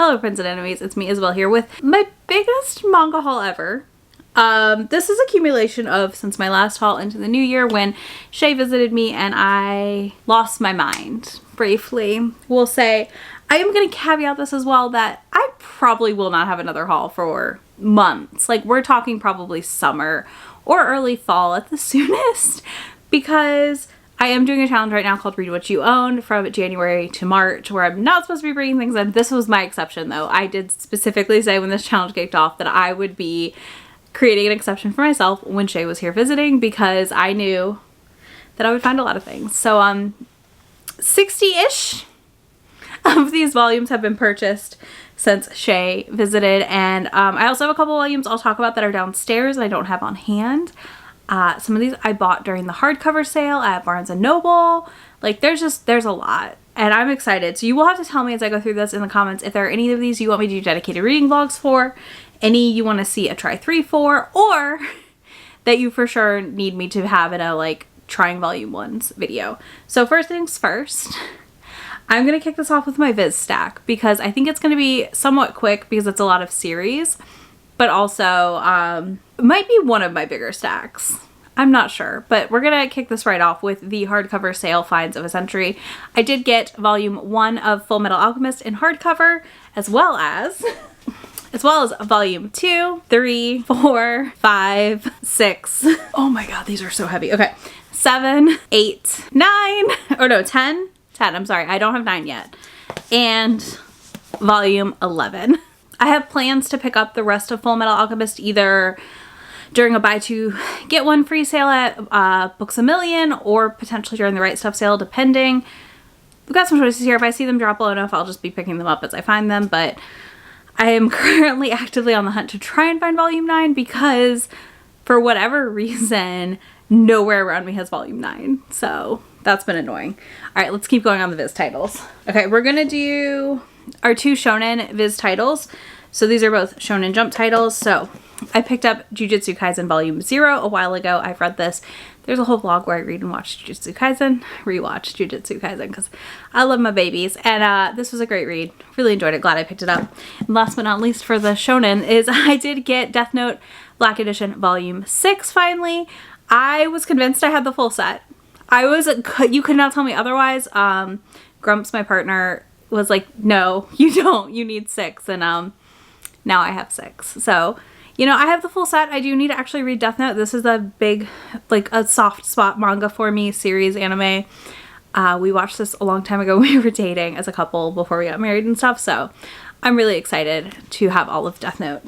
Hello friends and enemies, it's me Isabel here with my biggest manga haul ever. This is accumulation of since my last haul into the new year when Shay visited me and I lost my mind briefly. We'll say, I am going to caveat this as well that I probably will not have another haul for months. Like we're talking probably summer or early fall at the soonest because I am doing a challenge right now called Read What You Own from January to March where I'm not supposed to be bringing things in. This was my exception though. I did specifically say when this challenge kicked off that I would be creating an exception for myself when Shay was here visiting because I knew that I would find a lot of things. So 60-ish of these volumes have been purchased since Shay visited, and I also have a couple volumes I'll talk about that are downstairs and I don't have on hand. Some of these I bought during the hardcover sale at Barnes & Noble. Like there's a lot and I'm excited. So you will have to tell me as I go through this in the comments if there are any of these you want me to do dedicated reading vlogs for, any you want to see a try 3 for, or that you for sure need me to have in a like trying volume 1's video. So first things first, I'm going to kick this off with my Viz stack because I think it's going to be somewhat quick because it's a lot of series, but also it might be one of my bigger stacks. I'm not sure, but we're gonna kick this right off with the hardcover sale finds of a century. I did get volume 1 of Full Metal Alchemist in hardcover, as well as volume 2, 3, 4, 5, 6. Oh my god, these are so heavy. Okay, 7, 8, 9, or no, 10. I'm sorry, I don't have 9 yet. And volume 11. I have plans to pick up the rest of Full Metal Alchemist either during a buy 2 get 1 free sale at Books A Million or potentially during the Right Stuff sale, depending. We've got some choices here. If I see them drop low enough, I'll just be picking them up as I find them, but I am currently actively on the hunt to try and find volume 9 because for whatever reason, nowhere around me has volume 9. So that's been annoying. All right, let's keep going on the Viz titles. Okay, we're gonna do our 2 shonen Viz titles. So these are both Shonen Jump titles. So I picked up Jujutsu Kaisen Volume 0 a while ago. I've read this. There's a whole vlog where I read and watch Jujutsu Kaisen, rewatch Jujutsu Kaisen because I love my babies. And this was a great read. Really enjoyed it. Glad I picked it up. And last but not least for the shonen is I did get Death Note Black Edition Volume 6 finally. I was convinced I had the full set. You could not tell me otherwise. Grumps, my partner, was like, no, you don't. You need 6. And now I have 6. So, you know, I have the full set. I do need to actually read Death Note. This is a big, like a soft spot manga for me, series, anime. We watched this a long time ago when we were dating as a couple before we got married and stuff. So I'm really excited to have all of Death Note.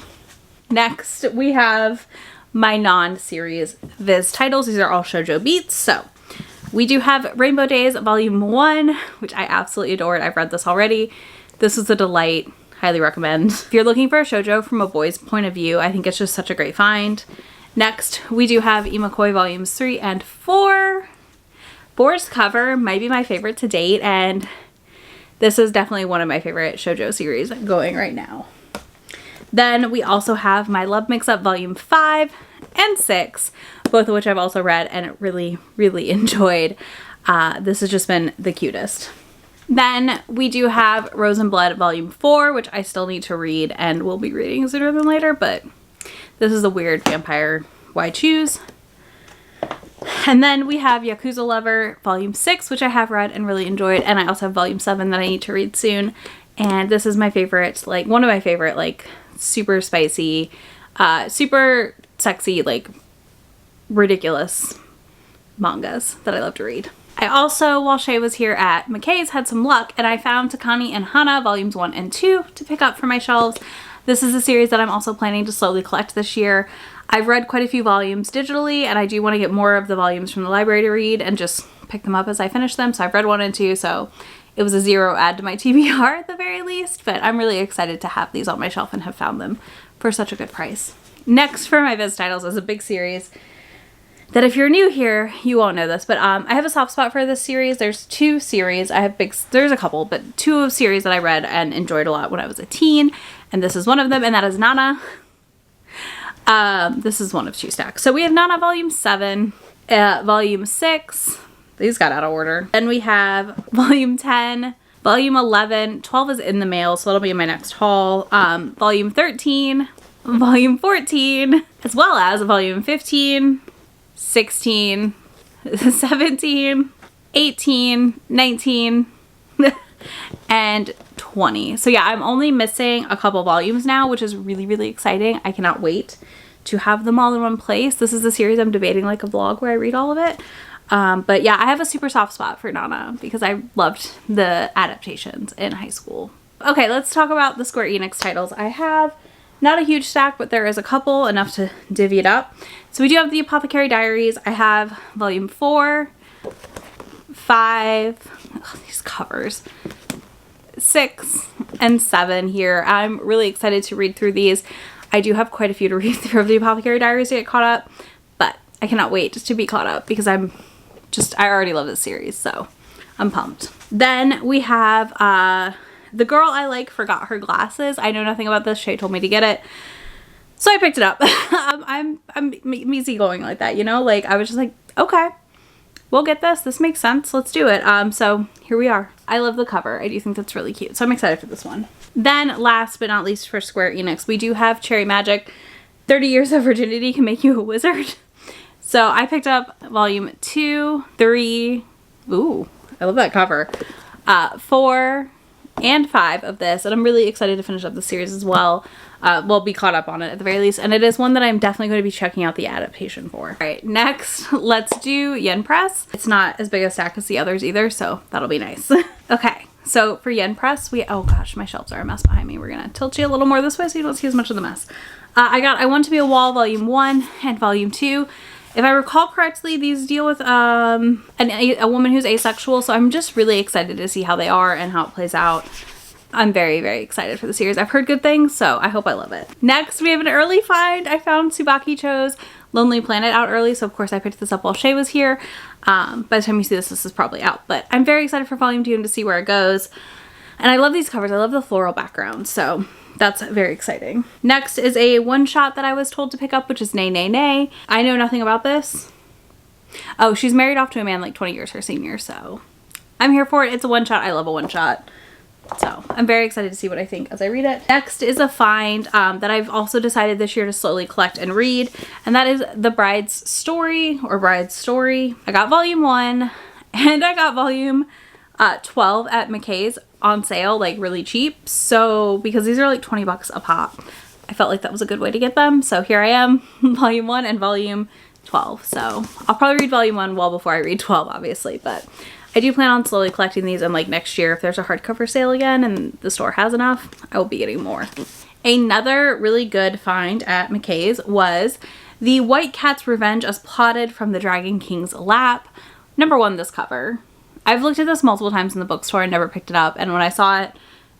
Next, we have my non-series Viz titles. These are all shoujo beats. So we do have Rainbow Days Volume 1, which I absolutely adored. I've read this already. This was a delight. Highly recommend. If you're looking for a shoujo from a boy's point of view, I think it's just such a great find. Next, we do have Imakoi Volumes 3 and 4. 4's cover might be my favorite to date, and this is definitely one of my favorite shoujo series going right now. Then we also have My Love Mix-Up Volume 5 and 6, both of which I've also read and really, really enjoyed. This has just been the cutest. Then we do have Rose and Blood Volume 4, which I still need to read and will be reading sooner than later, but this is a weird vampire why choose. And then we have Yakuza Lover Volume 6, which I have read and really enjoyed, and I also have Volume 7 that I need to read soon. And this is my favorite, like one of my favorite, like super spicy, super sexy, like ridiculous mangas that I love to read. I also, while Shay was here at McKay's, had some luck and I found Takani and Hana Volumes 1 and 2 to pick up for my shelves. This is a series that I'm also planning to slowly collect this year. I've read quite a few volumes digitally and I do want to get more of the volumes from the library to read and just pick them up as I finish them. So I've read 1 and 2, so it was a 0 add to my TBR at the very least, but I'm really excited to have these on my shelf and have found them for such a good price. Next for my Viz titles is a big series that if you're new here, you won't know this, but I have a soft spot for this series. There's 2 series. There's a couple, but 2 series that I read and enjoyed a lot when I was a teen, and this is one of them, and that is Nana. This is one of 2 stacks. So we have Nana Volume 7, Volume 6. These got out of order. Then we have Volume 10, Volume 11, 12 is in the mail, so it'll be in my next haul. Volume 13, Volume 14, as well as Volume 15, 16, 17, 18, 19, and 20. So yeah, I'm only missing a couple volumes now, which is really, really exciting. I cannot wait to have them all in one place. This is a series I'm debating, like a vlog where I read all of it. But yeah, I have a super soft spot for Nana because I loved the adaptations in high school. Okay, let's talk about the Square Enix titles. I have not a huge stack, but there is a couple, enough to divvy it up. So we do have the Apothecary Diaries. I have Volume 4, 5, oh, these covers, 6, and 7 here. I'm really excited to read through these. I do have quite a few to read through of the Apothecary Diaries to get caught up, but I cannot wait just to be caught up because I already love this series, so I'm pumped. Then we have The Girl I Like Forgot Her Glasses. I know nothing about this. Shay told me to get it, so I picked it up. I'm easygoing like that, you know? Like, I was just like, okay, we'll get this. This makes sense. Let's do it. So here we are. I love the cover. I do think that's really cute, so I'm excited for this one. Then last but not least for Square Enix, we do have Cherry Magic. 30 Years of Virginity Can Make You a Wizard. So I picked up Volume 2, 3, ooh, I love that cover, 4, and 5 of this, and I'm really excited to finish up the series as well. We'll be caught up on it at the very least, and it is one that I'm definitely going to be checking out the adaptation for. All right, next, let's do Yen Press. It's not as big a stack as the others either, so that'll be nice. Okay, so for Yen Press, oh gosh, my shelves are a mess behind me. We're gonna tilt you a little more this way so you don't see as much of the mess. I Want to Be a Wall Volume 1 and Volume 2. If I recall correctly, these deal with a woman who's asexual, so I'm just really excited to see how they are and how it plays out. I'm very, very excited for the series. I've heard good things, so I hope I love it. Next, we have an early find. I found Tsubaki Cho's Lonely Planet out early, so of course I picked this up while Shay was here. By the time you see this, this is probably out, but I'm very excited for Volume 2 and to see where it goes. And I love these covers. I love the floral background, so that's very exciting. Next is a one-shot that I was told to pick up, which is Nay Nay Nay. I know nothing about this. Oh, she's married off to a man like 20 years her senior, so I'm here for it. It's a one-shot. I love a one-shot. So I'm very excited to see what I think as I read it. Next is a find that I've also decided this year to slowly collect and read, and that is The Bride's Story, or Bride's Story. I got Volume 1 and I got Volume 12 at McKay's on sale, like really cheap. So because these are like 20 bucks a pop, I felt like that was a good way to get them. So here I am, Volume 1 and Volume 12. So I'll probably read Volume 1 well before I read 12, obviously, but I do plan on slowly collecting these, and like next year, if there's a hardcover sale again and the store has enough, I will be getting more. Another really good find at McKay's was The White Cat's Revenge as Plotted from the Dragon King's Lap. Number 1, this cover. I've looked at this multiple times in the bookstore and never picked it up, and when I saw it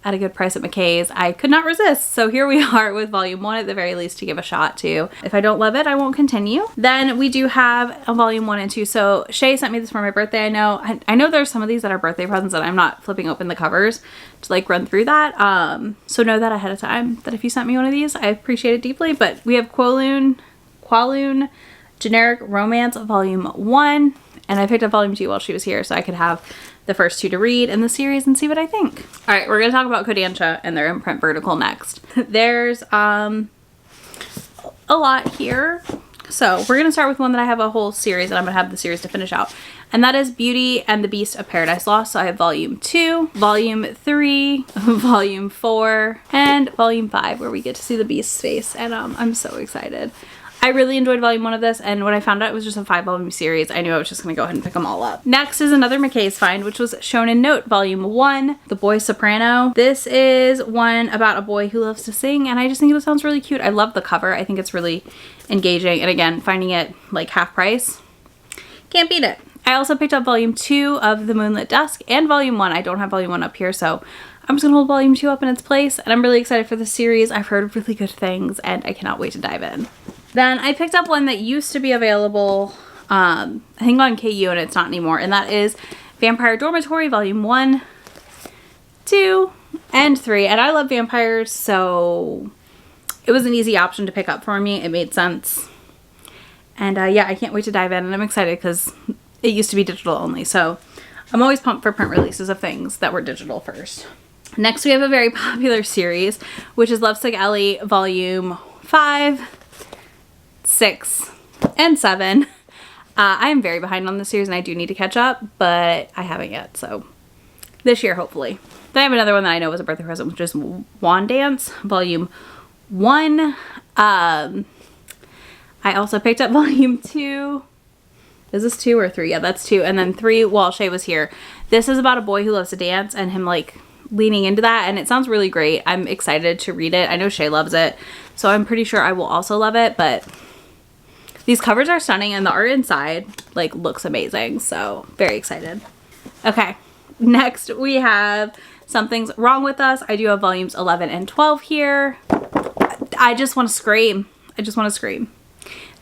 at a good price at McKay's, I could not resist. So here we are with Volume 1 at the very least to give a shot to. If I don't love it, I won't continue. Then we do have a Volume 1 and 2. So Shay sent me this for my birthday. I know there's some of these that are birthday presents and I'm not flipping open the covers to like run through that. So know that ahead of time, that if you sent me one of these, I appreciate it deeply. But we have Kowloon Generic Romance Volume 1. And I picked up Volume 2 while she was here so I could have the first 2 to read in the series and see what I think. All right, we're going to talk about Kodansha and their imprint vertical next. There's a lot here. So we're going to start with one that I have a whole series, and I'm going to have the series to finish out. And that is Beauty and the Beast of Paradise Lost. So I have Volume 2, Volume 3, Volume 4, and Volume 5, where we get to see the Beast's face. And I'm so excited. I really enjoyed Volume 1 of this, and when I found out it was just a 5-volume series, I knew I was just going to go ahead and pick them all up. Next is another McKay's find, which was Shonen Note Volume 1, The Boy Soprano. This is one about a boy who loves to sing, and I just think it sounds really cute. I love the cover. I think it's really engaging, and again, finding it like half price, can't beat it. I also picked up Volume 2 of The Moonlit Dusk and Volume 1. I don't have Volume 1 up here, so I'm just going to hold Volume 2 up in its place, and I'm really excited for the series. I've heard really good things, and I cannot wait to dive in. Then I picked up one that used to be available, I think on KU, and it's not anymore, and that is Vampire Dormitory Volume 1, 2, and 3. And I love vampires, so it was an easy option to pick up for me. It made sense. And yeah, I can't wait to dive in, and I'm excited because it used to be digital only, so I'm always pumped for print releases of things that were digital first. Next, we have a very popular series, which is Lovesick Ellie Volume 5, 6, and 7. I am very behind on this series and I do need to catch up, but I haven't yet, so this year, hopefully. Then I have another one that I know was a birthday present, which is Wand Dance, Volume 1. I also picked up Volume 2. Is this 2 or 3? Yeah, that's 2. And then 3 while Shay was here. This is about a boy who loves to dance and him like leaning into that, and it sounds really great. I'm excited to read it. I know Shay loves it, so I'm pretty sure I will also love it, but these covers are stunning and the art inside like looks amazing, so very excited. Okay, next we have Something's Wrong With Us. I do have volumes 11 and 12 here. I just want to scream. I just want to scream.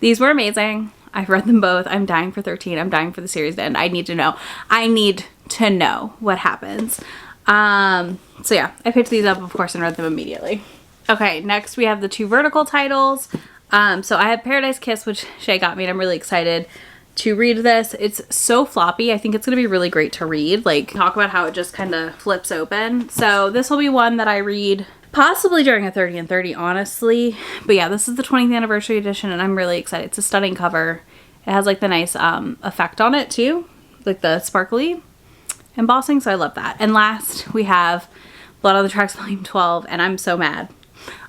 These were amazing. I've read them both. I'm dying for 13. I'm dying for the series to end. I need to know. I need to know what happens. So yeah, I picked these up, of course, and read them immediately. Okay, next we have the 2 vertical titles. So I have Paradise Kiss, which Shay got me, and I'm really excited to read this. It's so floppy. I think it's going to be really great to read. Like, talk about how it just kind of flips open. So this will be one that I read possibly during a 30 and 30, honestly. But yeah, this is the 20th anniversary edition, and I'm really excited. It's a stunning cover. It has like the nice effect on it too, like the sparkly embossing, so I love that. And last we have Blood on the Tracks Volume 12, and I'm so mad.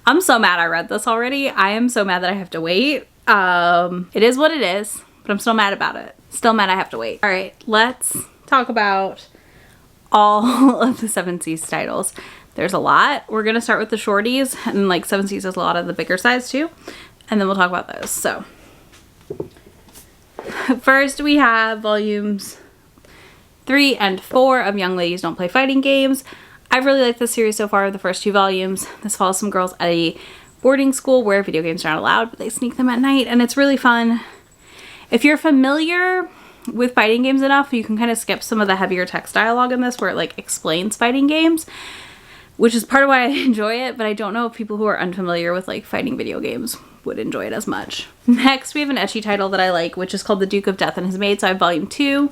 I'm so mad I read this already. I am so mad that I have to wait. It is what it is, but I'm still mad about it. Still mad I have to wait. All right, let's talk about all of the Seven Seas titles. There's a lot. We're gonna start with the shorties, and like Seven Seas has a lot of the bigger size too, and then we'll talk about those. So first we have volumes 3 and 4 of Young Ladies Don't Play Fighting Games. I've really liked this series so far, the first 2 volumes. This follows some girls at a boarding school where video games are not allowed, but they sneak them at night, and it's really fun. If you're familiar with fighting games enough, you can kind of skip some of the heavier text dialogue in this where it like explains fighting games, which is part of why I enjoy it, but I don't know if people who are unfamiliar with like fighting video games would enjoy it as much. Next, we have an ecchi title that I like, which is called The Duke of Death and His Maid. So I have volume 2,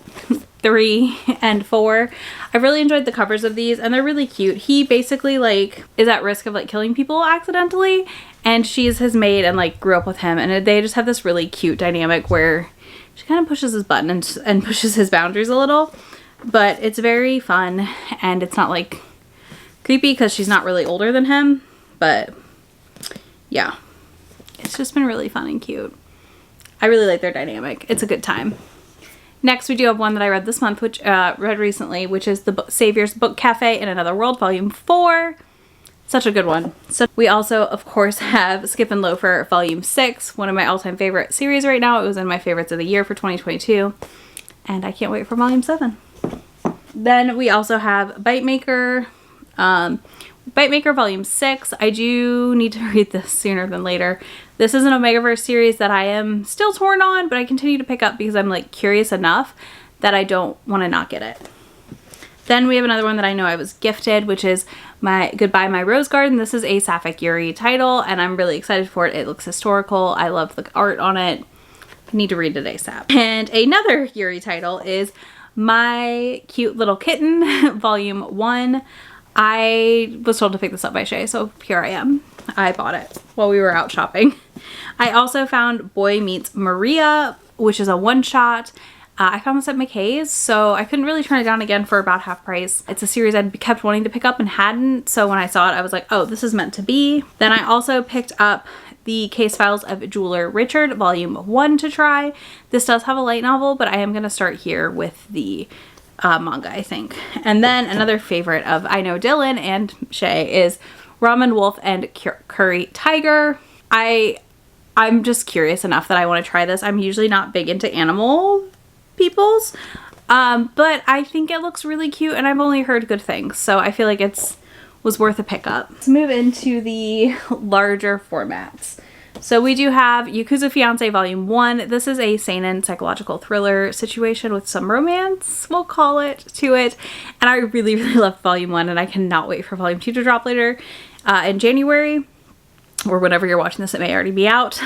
3, and 4. I really enjoyed the covers of these, and they're really cute. He basically like is at risk of like killing people accidentally, and she's his maid and like grew up with him, and they just have this really cute dynamic where she kind of pushes his button and pushes his boundaries a little, but it's very fun, and it's not like creepy because she's not really older than him, but yeah, it's just been really fun and cute. I really like their dynamic. It's a good time. Next, we do have one that I read this month, which read recently, which is The Savior's Book Cafe in Another World, Volume 4. Such a good one. So we also, of course, have Skip and Loafer, Volume 6, one of my all-time favorite series right now. It was in my favorites of the year for 2022, and I can't wait for Volume 7. Then we also have Bite Maker, Volume 6. I do need to read this sooner than later. This is an Omegaverse series that I am still torn on, but I continue to pick up because I'm like curious enough that I don't want to not get it. Then we have another one that I know I was gifted, which is Goodbye My Rose Garden. This is a Sapphic Yuri title, and I'm really excited for it. It looks historical. I love the art on it. I need to read it ASAP. And another Yuri title is My Cute Little Kitten, Volume 1. I was told to pick this up by Shay, so here I am. I bought it while we were out shopping. I also found Boy Meets Maria, which is a one-shot. I found this at McKay's, so I couldn't really turn it down again for about half price. It's a series I'd kept wanting to pick up and hadn't, so when I saw it, I was like, oh, this is meant to be. Then I also picked up The Case Files of Jeweler Richard, Volume 1 to try. This does have a light novel, but I am going to start here with the manga, I think. And then another favorite of I know Dylan and Shay is Ramen Wolf and Curry Tiger. I'm just curious enough that I want to try this. I'm usually not big into animal peoples, but I think it looks really cute, and I've only heard good things, so I feel like was worth a pickup. Let's move into the larger formats. So we do have Yakuza Fiancé Volume 1. This is a seinen psychological thriller situation with some romance, we'll call it, to it. And I really loved Volume 1, and I cannot wait for Volume 2 to drop later in January. or whenever you're watching this, it may already be out.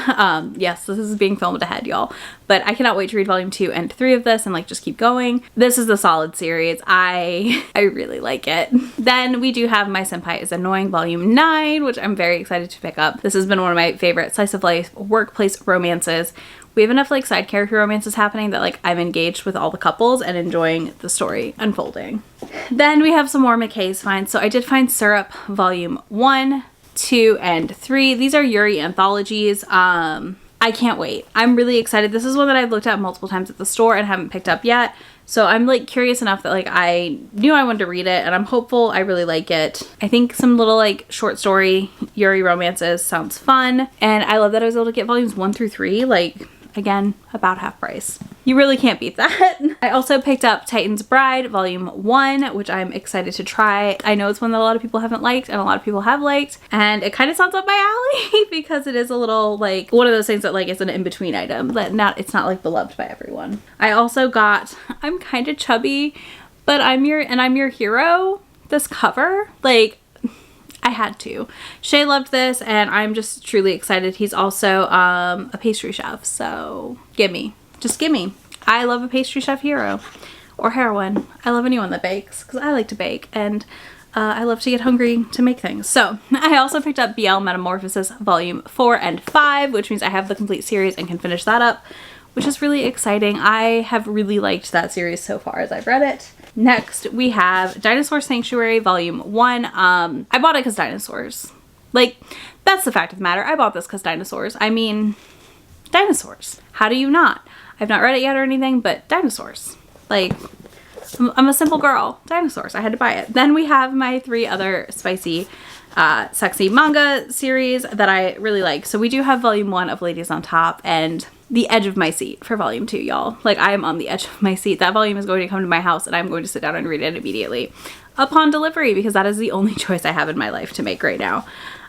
Yes, this is being filmed ahead, y'all. But I cannot wait to read volume 2 and 3 of this and like just keep going. This is a solid series. I really like it. Then we do have My Senpai is Annoying volume 9, which I'm very excited to pick up. This has been one of my favorite slice of life workplace romances. We have enough like side character romances happening that like I'm engaged with all the couples and enjoying the story unfolding. Then we have some more McKay's finds. So I did find Syrup volume 1, 2, and 3. These are Yuri anthologies. I can't wait. I'm really excited. This is one that I've looked at multiple times at the store and haven't picked up yet. So I'm like curious enough that like I knew I wanted to read it, and I'm hopeful I really like it. I think some little like short story Yuri romances sounds fun. And I love that I was able to get volumes 1 through 3. Like, again, about half price. You really can't beat that. I also picked up Titan's Bride volume 1, which I'm excited to try. I know it's one that a lot of people haven't liked and a lot of people have liked, and it kind of sounds up my alley because it is a little like one of those things that like is an in-between item, but it's not like beloved by everyone. I also got I'm Kind of Chubby, but I'm Your Hero. This cover, like, I had to. Shay loved this, and I'm just truly excited. He's also a pastry chef, so gimme. Just gimme. I love a pastry chef hero or heroine. I love anyone that bakes because I like to bake, and I love to get hungry to make things. So I also picked up BL Metamorphosis volume 4 and 5, which means I have the complete series and can finish that up, which is really exciting. I have really liked that series so far as I've read it. Next, we have Dinosaur Sanctuary volume 1. I bought it because dinosaurs. Like, that's the fact of the matter. I bought this because dinosaurs. I mean, dinosaurs. How do you not? I've not read it yet or anything, but dinosaurs. Like, I'm a simple girl. Dinosaurs. I had to buy it. Then we have my 3 other spicy, sexy manga series that I really like. So we do have volume 1 of Ladies on Top and the edge of my seat for volume 2, y'all. Like, I am on the edge of my seat. That volume is going to come to my house, and I'm going to sit down and read it immediately upon delivery because that is the only choice I have in my life to make right now.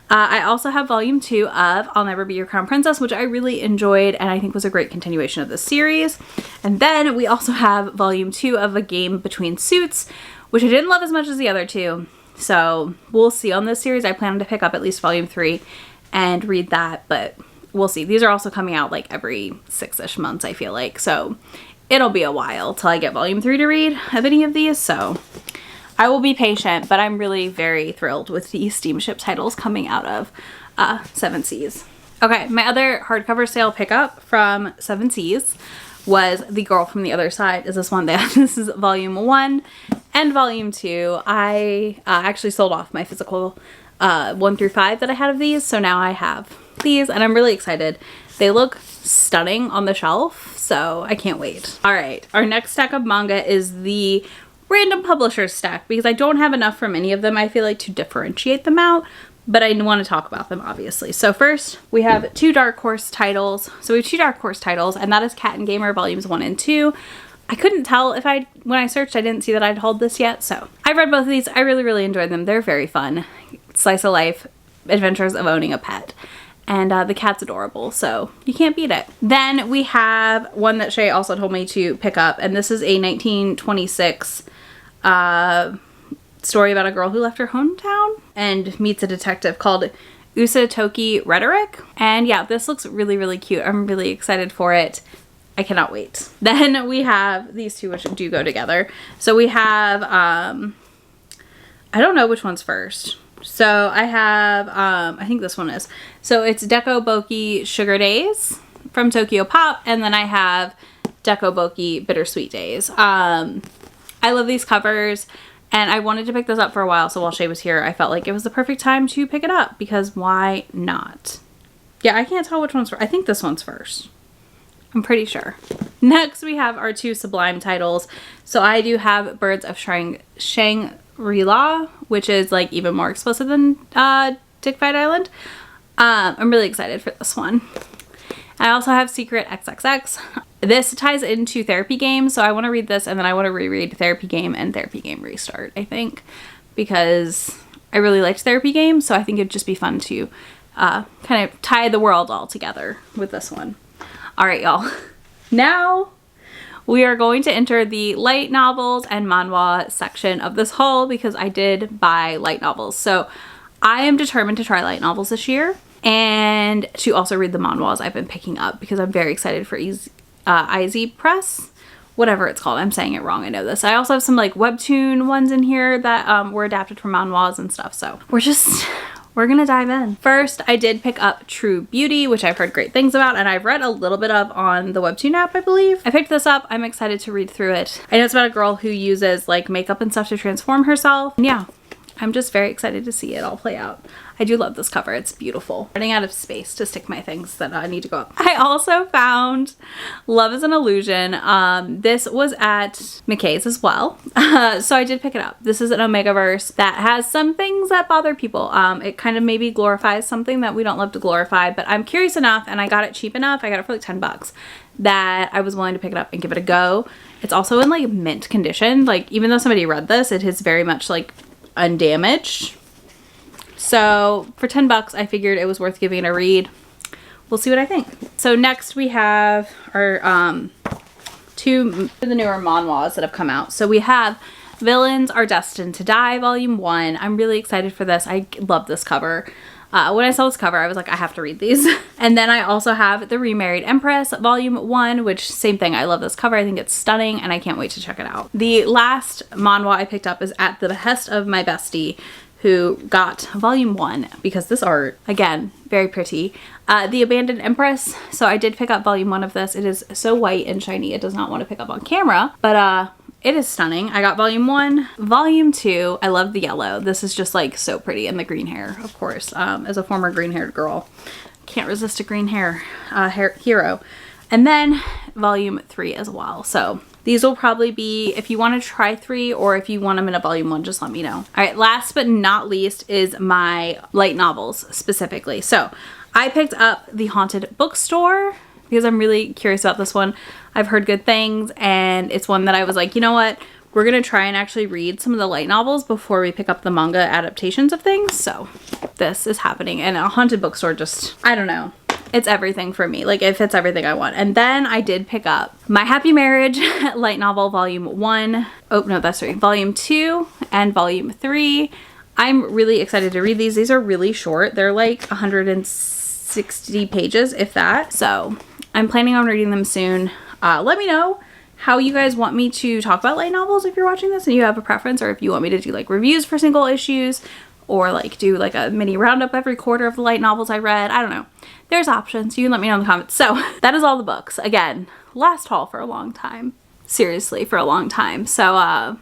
I also have volume 2 of I'll Never Be Your Crown Princess, which I really enjoyed and I think was a great continuation of the series. And then we also have volume 2 of A Game Between Suits, which I didn't love as much as the other two. So we'll see on this series. I plan to pick up at least volume 3 and read that, but we'll see. These are also coming out like every 6-ish months, I feel like. So it'll be a while till I get volume 3 to read of any of these. So I will be patient, but I'm really very thrilled with the steamship titles coming out of 7 Seas. Okay, my other hardcover sale pickup from 7 Seas was The Girl from the Other Side. Is this one there? This is volume 1 and volume 2. I actually sold off my physical 1 through 5 that I had of these, so now I have these and I'm really excited. They look stunning on the shelf, so I can't wait. All right, our next stack of manga is the random publishers stack because I don't have enough from any of them, I feel like, to differentiate them out, but I want to talk about them obviously. So first we have 2 Dark Horse titles. So we have 2 Dark Horse titles, and that is Cat and Gamer volumes 1 and 2. I couldn't tell when I searched, I didn't see that I'd hauled this yet. So I read both of these. I really enjoyed them. They're very fun. Slice of life adventures of owning a pet. And the cat's adorable, so you can't beat it. Then we have one that Shay also told me to pick up, and this is a 1926 story about a girl who left her hometown and meets a detective called Usatoki Rhetoric. And yeah, this looks really cute. I'm really excited for it. I cannot wait. Then we have these two, which do go together. So we have, I don't know which one's first. So I have, I think this one is. So it's Deco Boki Sugar Days from Tokyo Pop. And then I have Deco Boki Bittersweet Days. I love these covers and I wanted to pick this up for a while. So while Shay was here, I felt like it was the perfect time to pick it up because why not? Yeah, I can't tell which one's first. I think this one's first. I'm pretty sure. Next, we have our 2 Sublime titles. So I do have Birds of Shangri-La, which is like even more explicit than Dick Fight Island. I'm really excited for this one. I also have Secret XXX. This ties into Therapy Game, so I want to read this and then I want to reread Therapy Game and Therapy Game Restart, I think, because I really liked Therapy Game, so I think it'd just be fun to kind of tie the world all together with this one. All right, y'all. Now we are going to enter the light novels and manhwa section of this haul because I did buy light novels. So I am determined to try light novels this year and to also read the manhwas I've been picking up because I'm very excited for Easy Press. Whatever it's called. I'm saying it wrong. I know this. I also have some like webtoon ones in here that were adapted from manhwas and stuff. So we're gonna dive in. First, I did pick up True Beauty, which I've heard great things about and I've read a little bit of on the webtoon app, I believe. I picked this up. I'm excited to read through it. I know it's about a girl who uses like makeup and stuff to transform herself. And yeah, I'm just very excited to see it all play out. I do love this cover. It's beautiful. Running out of space to stick my things that I need to go up. I also found Love is an Illusion. This was at McKay's as well. So I did pick it up. This is an Omegaverse that has some things that bother people. It kind of maybe glorifies something that we don't love to glorify, but I'm curious enough and I got it cheap enough. I got it for like 10 bucks that I was willing to pick it up and give it a go. It's also in like mint condition. Like even though somebody read this, it is very much like undamaged. So for 10 bucks, I figured it was worth giving it a read. We'll see what I think. So next we have our two of the newer manhwas that have come out. So we have Villains Are Destined to Die, Volume 1. I'm really excited for this. I love this cover. When I saw this cover, I was like, I have to read these. And then I also have The Remarried Empress, Volume 1, which same thing. I love this cover. I think it's stunning and I can't wait to check it out. The last manhwa I picked up is at the behest of my bestie, who got Volume 1 because this art, again, very pretty. The Abandoned Empress. So I did pick up Volume 1 of this. It is so white and shiny. It does not want to pick up on camera, but it is stunning. I got Volume 1. Volume 2, I love the yellow. This is just like so pretty, and the green hair, of course. As a former green haired girl, can't resist a green hair hero. And then Volume 3 as well. So these will probably be, if you want to try 3 or if you want them in a Volume 1, just let me know. All right, last but not least is my light novels specifically. So I picked up The Haunted Bookstore because I'm really curious about this one. I've heard good things and it's one that I was like, you know what? We're going to try and actually read some of the light novels before we pick up the manga adaptations of things. So this is happening, and A Haunted Bookstore just, I don't know. It's everything for me. Like it fits everything I want. And then I did pick up My Happy Marriage light novel Volume 1. Oh no, that's 3. Volume 2 and Volume 3. I'm really excited to read these. These are really short. They're like 160 pages, if that. So I'm planning on reading them soon. Let me know how you guys want me to talk about light novels if you're watching this and you have a preference, or if you want me to do like reviews for single issues, or like do like a mini roundup every quarter of the light novels I read. I don't know. There's options. You can let me know in the comments. So that is all the books. Again, last haul for a long time. Seriously, for a long time. So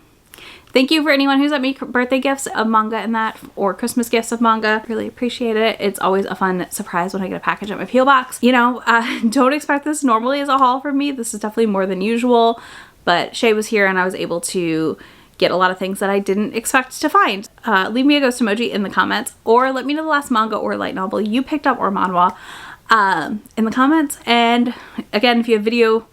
thank you for anyone who's sent me birthday gifts of manga and that, or Christmas gifts of manga. Really appreciate it. It's always a fun surprise when I get a package at my P.O. box. You know, don't expect this normally as a haul from me. This is definitely more than usual, but Shay was here and I was able to get a lot of things that I didn't expect to find. Leave me a ghost emoji in the comments, or let me know the last manga or light novel you picked up, or manhwa, in the comments. And again, if you have video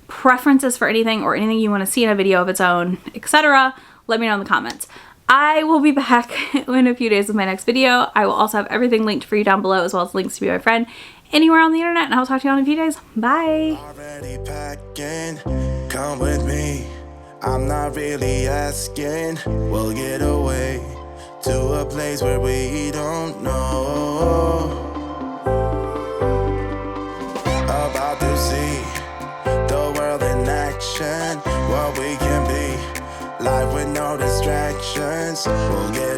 preferences for anything or anything you want to see in a video of its own, etc., let me know in the comments. I will be back in a few days with my next video. I will also have everything linked for you down below, as well as links to be my friend anywhere on the internet, and I will talk to you all in a few days. Bye! Already packing, come with me. I'm not really asking. We'll get away to a place where we don't know. About to see the world in action, what we can be. Life with no distractions. We'll get